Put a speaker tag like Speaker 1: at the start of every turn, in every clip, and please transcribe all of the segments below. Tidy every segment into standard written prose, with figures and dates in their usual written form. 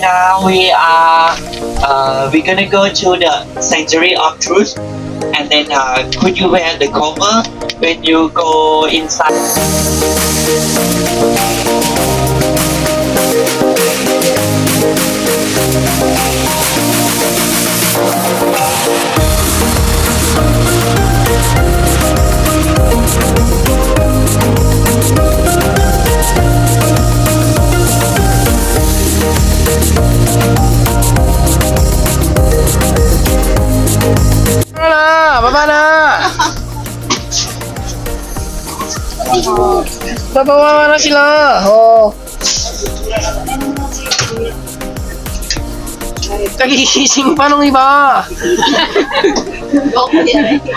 Speaker 1: now we're gonna go to the Sanctuary of Truth, and then could you wear the cover when you go inside?
Speaker 2: Baba na! Babawa na sila! Oh. Kagigising pa nung iba!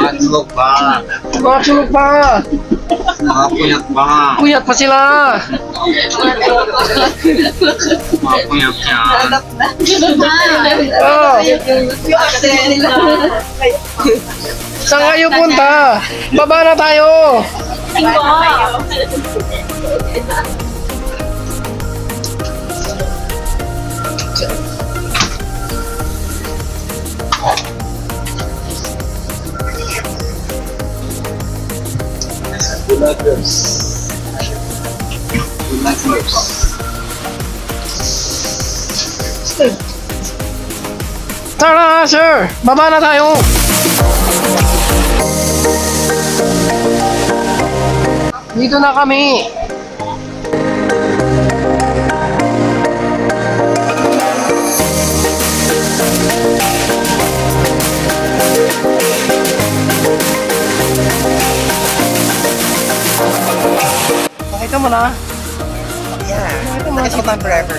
Speaker 3: Matulog pa.
Speaker 2: Matulog pa!
Speaker 3: Makapuyat pa.
Speaker 2: Puyat pa sila!
Speaker 3: Makapuyat yan.
Speaker 2: Oh. Saan kayo punta? Baba na tayo! Tara, sir! Baba na tayo! Dito na kami! Nakita mo na? Nakita mo na si
Speaker 1: forever.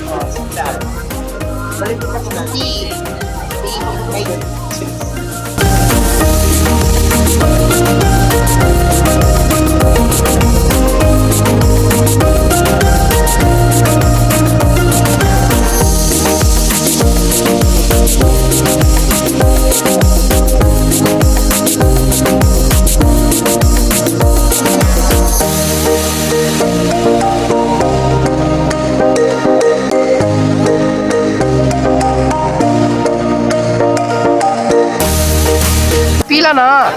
Speaker 2: Pila na!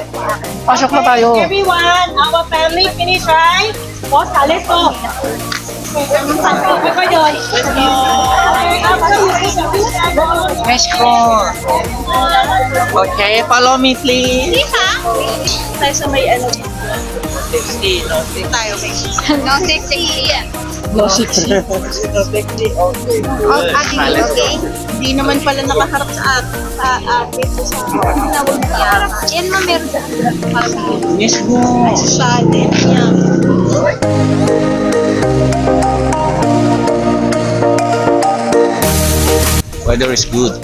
Speaker 2: Pasok na tayo!
Speaker 4: Everyone, our family finish, right? Boss, alis po. Ako yun.
Speaker 1: Let's go. Okay, follow me please.
Speaker 4: Tayo sa may ano.
Speaker 1: 60, no?
Speaker 4: Tayo may.
Speaker 5: No sexy.
Speaker 2: No, 60.
Speaker 1: No 60, okay.
Speaker 5: Okay.
Speaker 4: Hindi naman pala nakaharap sa atin.
Speaker 5: Yan mo meron.
Speaker 1: Let's go.
Speaker 4: Sa atin. Yan.
Speaker 3: Weather is good.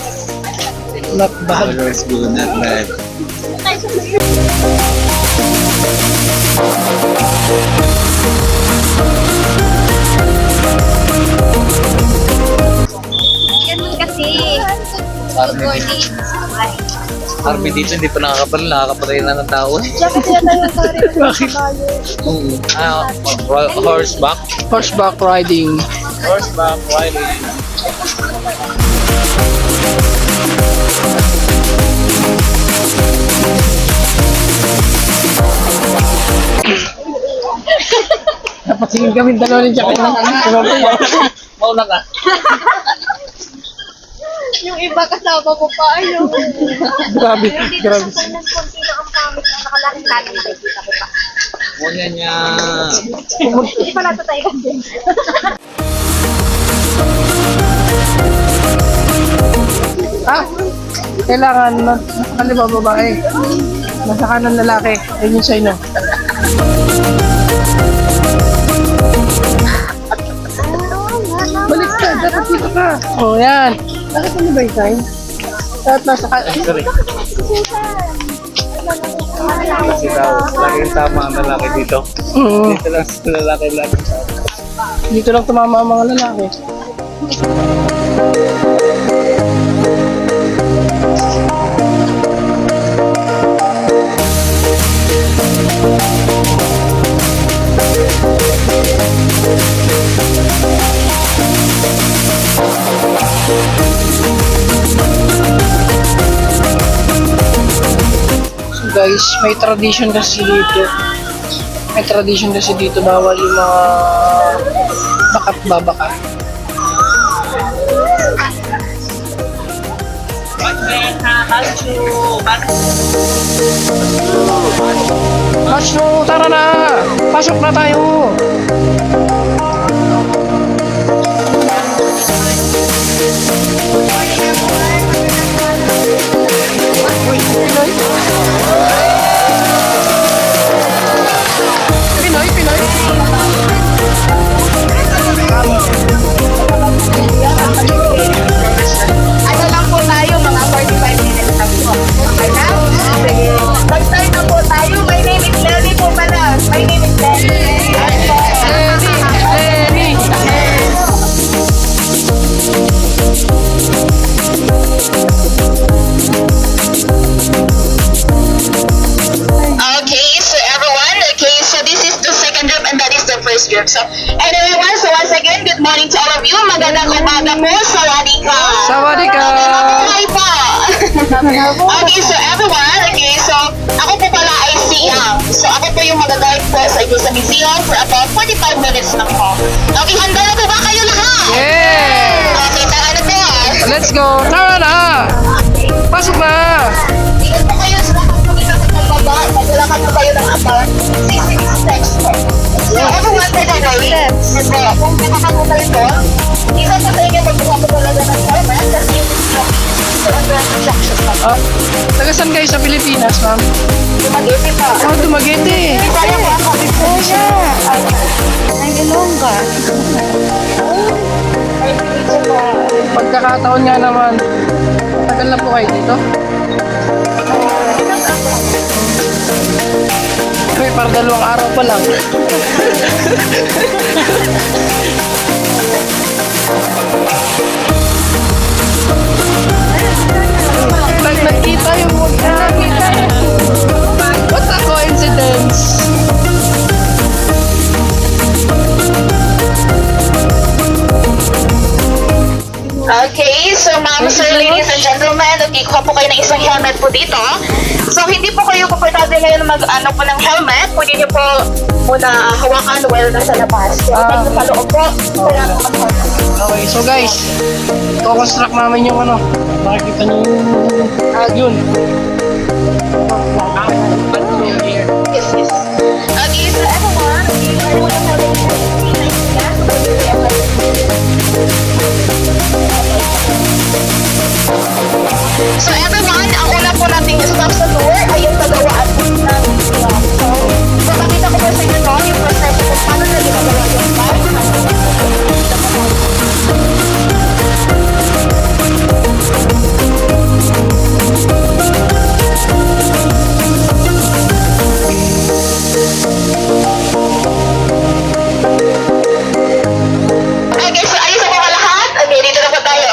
Speaker 2: Not bad.
Speaker 3: Weather is good, not bad.
Speaker 5: Yan mo kasi. Good morning.
Speaker 3: Army dito hindi pa nakakapatay na ng tao.
Speaker 2: Bakit?
Speaker 3: Horseback.
Speaker 2: Horseback riding.
Speaker 3: Horseback riding.
Speaker 2: Dapat singin kami dalawa ni Jack.
Speaker 3: Mauna ka.
Speaker 5: Yung iba kasama mo pa, ano?
Speaker 2: Grabe, grabe.
Speaker 5: Sa ng konti na ang pamit na nakalaking tali nakikita ko pa.
Speaker 3: Muna niya.
Speaker 5: Hindi pala ito tayo kasi.
Speaker 2: Ah! Kailangan kaliba babae. Nasa kanan lalaki. Ayun yung sa'yo. Balik ka, dapat dito ka. Oh, yan. Bakit ano ba yung sign? Dapat nasa kanan.
Speaker 3: Kasi daw, laging tama ang lalaki dito. Dito lang sa lalaki lagi tama.
Speaker 2: Dito lang tumama ang mga lalaki.
Speaker 5: Thank you.
Speaker 2: guys, may tradition kasi dito. May tradition kasi dito, bawal yung mga bakat babakat. Masyo, tara na! Pasok na tayo! Pinoy, Pinoy!
Speaker 5: Ano lang po tayo, mga 45 minutes lang po. Okay na? Sige. Mag-start na po tayo. My name is Lenny po pala. My name is Lenny.
Speaker 2: Lenny!
Speaker 5: Okay, so everyone, so this is the second group and that is the first group. So, and everyone, so once again, good morning to all of you. Magandang umaga po. Sawadee ka.
Speaker 2: Sawadee ka.
Speaker 5: Hi po. Okay, so everyone, so ako po pala ay si Yang. So ako po yung mag-guide po sa inyo sa museum for about 45 minutes lang po. Okay, handa na po ba kayo lahat?
Speaker 2: Yeah!
Speaker 5: Okay, tara na po.
Speaker 2: Let's go! Tara na! Pasok na!
Speaker 5: Tingnan po kayo sa lahat po dito sa pagbaba. Maglalakad po kayo ng about 66 steps po. So everyone, by the way, kung makakapunta ito, isa sa inyo magbuka po talaga ng helmet kasi so under instructions na po.
Speaker 2: Taga saan kayo sa Pilipinas, ma'am?
Speaker 5: Tumagiti pa.
Speaker 2: Oh, Dumaguete!
Speaker 5: Kaya po ako dito siya. Ay, Ilongga. Ay, dito po.
Speaker 2: Pagkakataon nga naman, tagal na po kayo dito? May parang 2 araw pa lang. Nagkita yung magkakita. What a coincidence!
Speaker 5: Okay, so ma'am, sir, ladies and gentlemen, kuha po kayo ng isang helmet po dito. So, hindi po kayo komportable ngayon mag-ano po ng helmet. Pwede niyo po muna hawakan while nasa labas. Kaya tayo sa loob po. Kaya po mag-helmet.
Speaker 2: Okay, so guys, kukonstruct namin yung ano, makikita niyo yung yun.
Speaker 5: Yes, yes. Okay, so everyone, I want to tell So everyone, ang una po nating stop sa tour ay yung pagawaan po ng museum. So makita ko po sa inyo yung proseso kung paano na ginagawa yung park. Okay, so ayos na po ba lahat? Okay, dito na po tayo.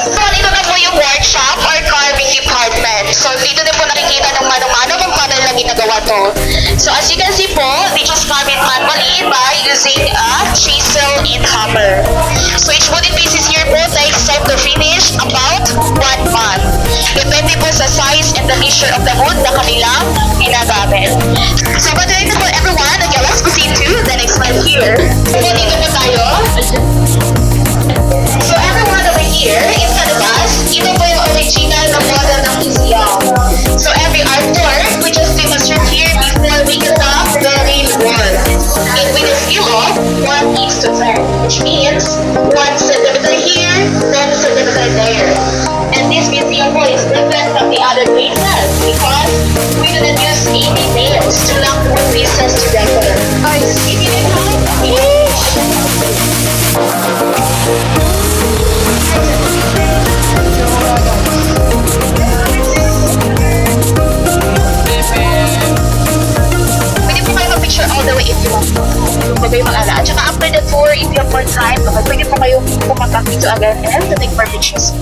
Speaker 5: So, dito na po yung workshop or carving department. So, dito din po nakikita ng mano-mano kung paano nila ginagawa to. So, as you can see po, they just carve it manually by using a chisel and hammer. So, each wooden pieces here po takes time to finish about 1 month. Depende po sa size and the nature of the wood na kanilang ginagamit. So, patuloy na po everyone. Okay, let's proceed to the next slide here. So, dito po tayo. So everyone over here, in front of us, ito po yung original na model ng museum. So every artwork, we just demonstrate here before we get up the real wall. And with a scale of 1:10, which means 1 centimeter here, 1 centimeter there. And this museum wall is different from the other places because we do not use any nails to lock the pieces together.
Speaker 2: Guys,
Speaker 5: If you didn't know, pwede po kayo mag-picture all the way if you want to. Pwede kayo mag-ala. At saka after the tour, if you have more time, pwede po kayo pumunta dito again and to take more pictures.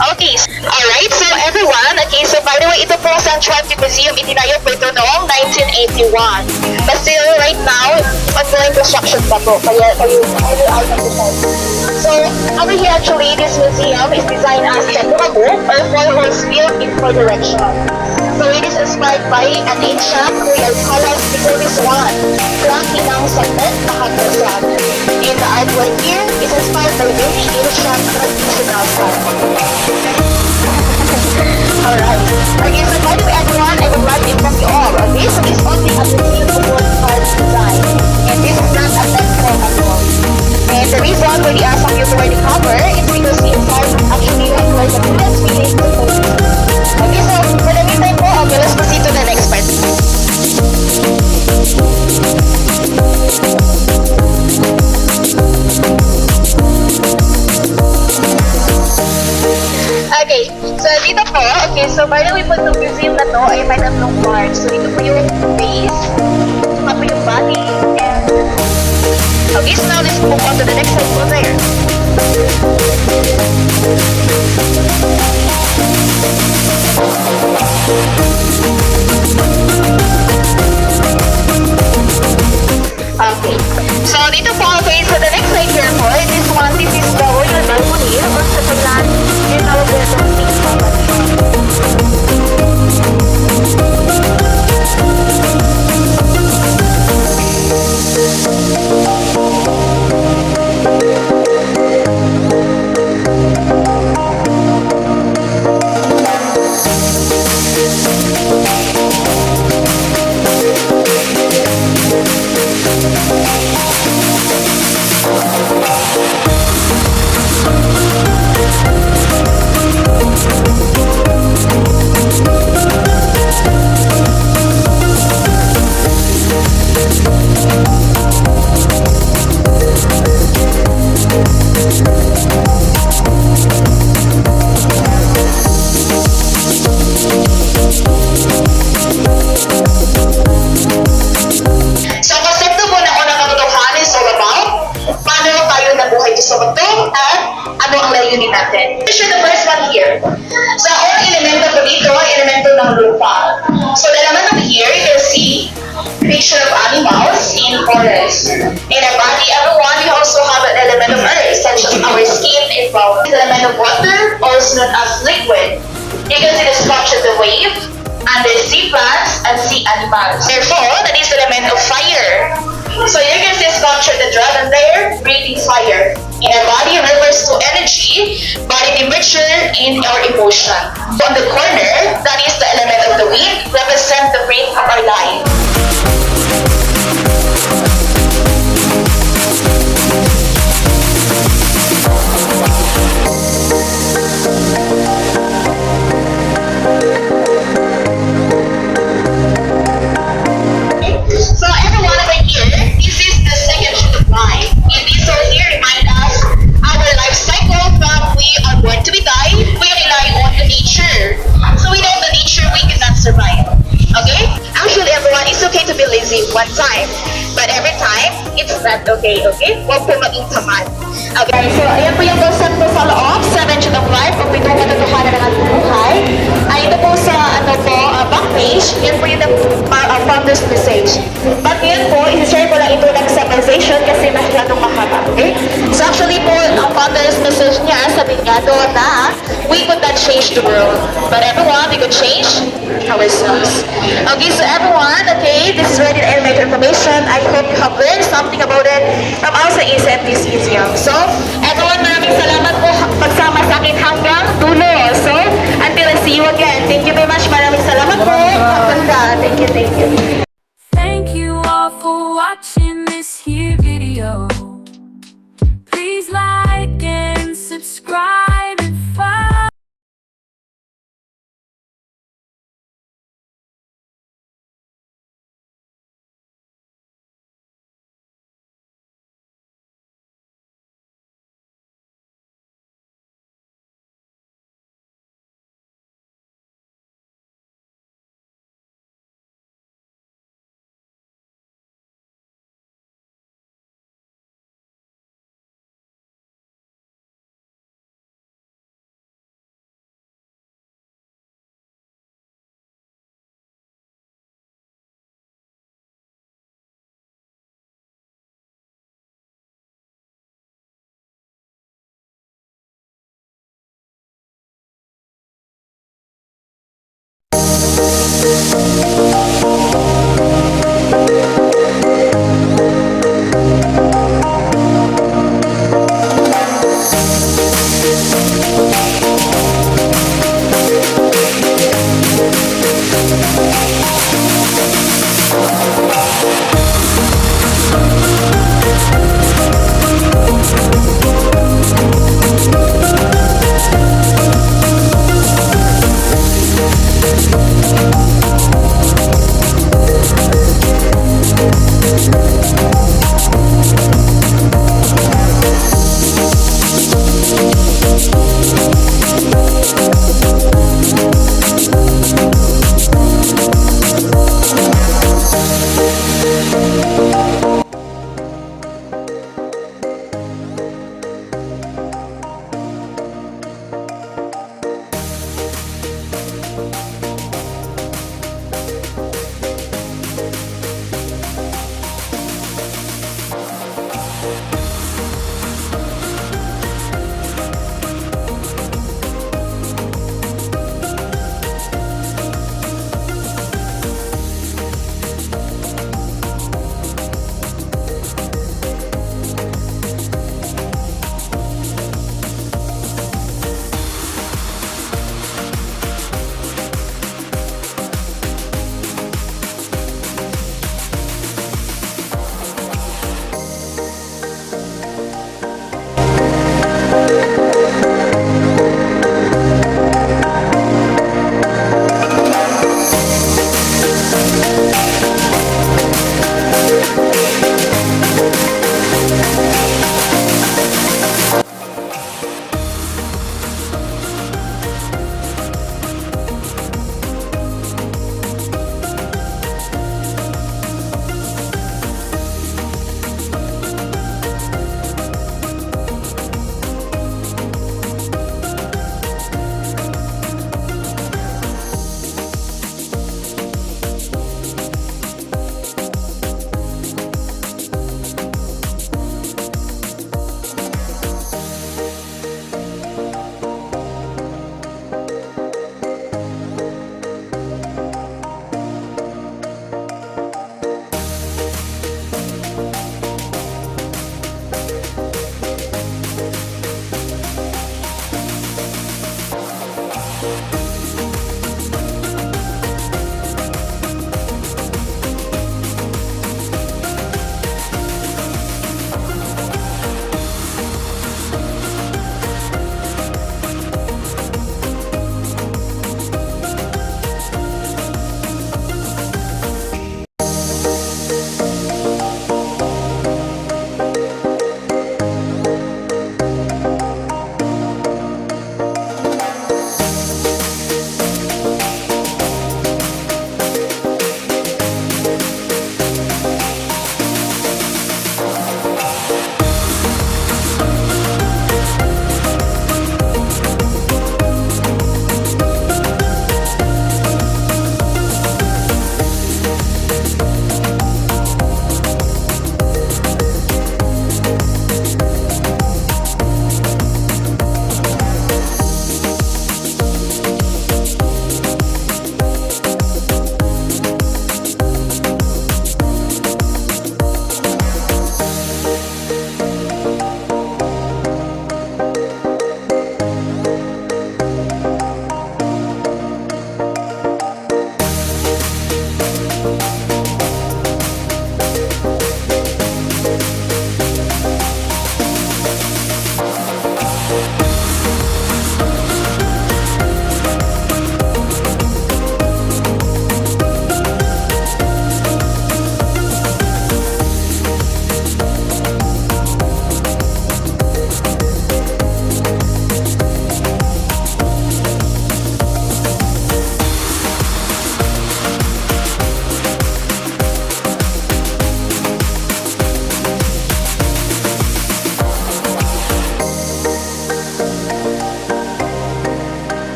Speaker 5: Okay, alright, so everyone, okay, so by the way, ito po sa Antiques Museum, itinayo po ito noong 1981. But still, right now, ongoing construction pa po, kaya out of the time. So over here actually, this museum is designed as a book or four-horse wheel in four direction. So it is inspired by an ancient royal palace before this one, Grand Inang Segment, Mahakasan. And the artwork here is inspired by very ancient traditional art. Alright. Okay, so by the way everyone, I would like to inform you all. Okay, so this only a museum for art design. And this is not a textbook at all. And the reason why they ask you to wear the cover is because inside actually where the best feeling to put. Okay, so for the meantime po, okay, let's proceed to the next part. Okay, so dito po, okay, so by the way po itong museum na to ay may tatlong parts. So dito po yung base, saka po yung body, and okay, so now let's move on to the next slide po there. Okay, so dito po, okay, so the next slide here po, this is the Royal Balcony or sa Thailand, in our picture of animals in forest. In our body, everyone, we also have an element of earth, such as our skin and bone. The element of water, also known as liquid. You can see the structure of the wave, and the sea plants and sea animals. Therefore, that is the element of fire. So you can see structure the dragon there, breathing fire. In our body refers to energy, body temperature, and our emotion. On the corner, that is the element of the wind, represent the breath of our life. So everyone over here, this is the second sheet of life. And this one here remind us our life cycle from we are born to be died, we rely on the nature. So without the nature, we cannot survive. Okay? Actually everyone, it's okay to be lazy one time. But every time, it's not okay, okay? Huwag po maging tamad. Okay, so ayan po yung concept po sa loob, 7 sheet of life, kung pitong katotohanan ng ating buhay. Ay ito po sa back page, yan po yung founder's message. But ngayon po, isi-share ko lang ito ng summarization kasi masyadong mahaba, okay? So actually po, ang founder's message niya, sabi niya doon na we could not change the world, but everyone, we could change ourselves. Okay, so everyone, okay, this is already the elementary information. I hope you have learned something about it from our ECMT's museum. So, everyone, maraming salamat po pagsama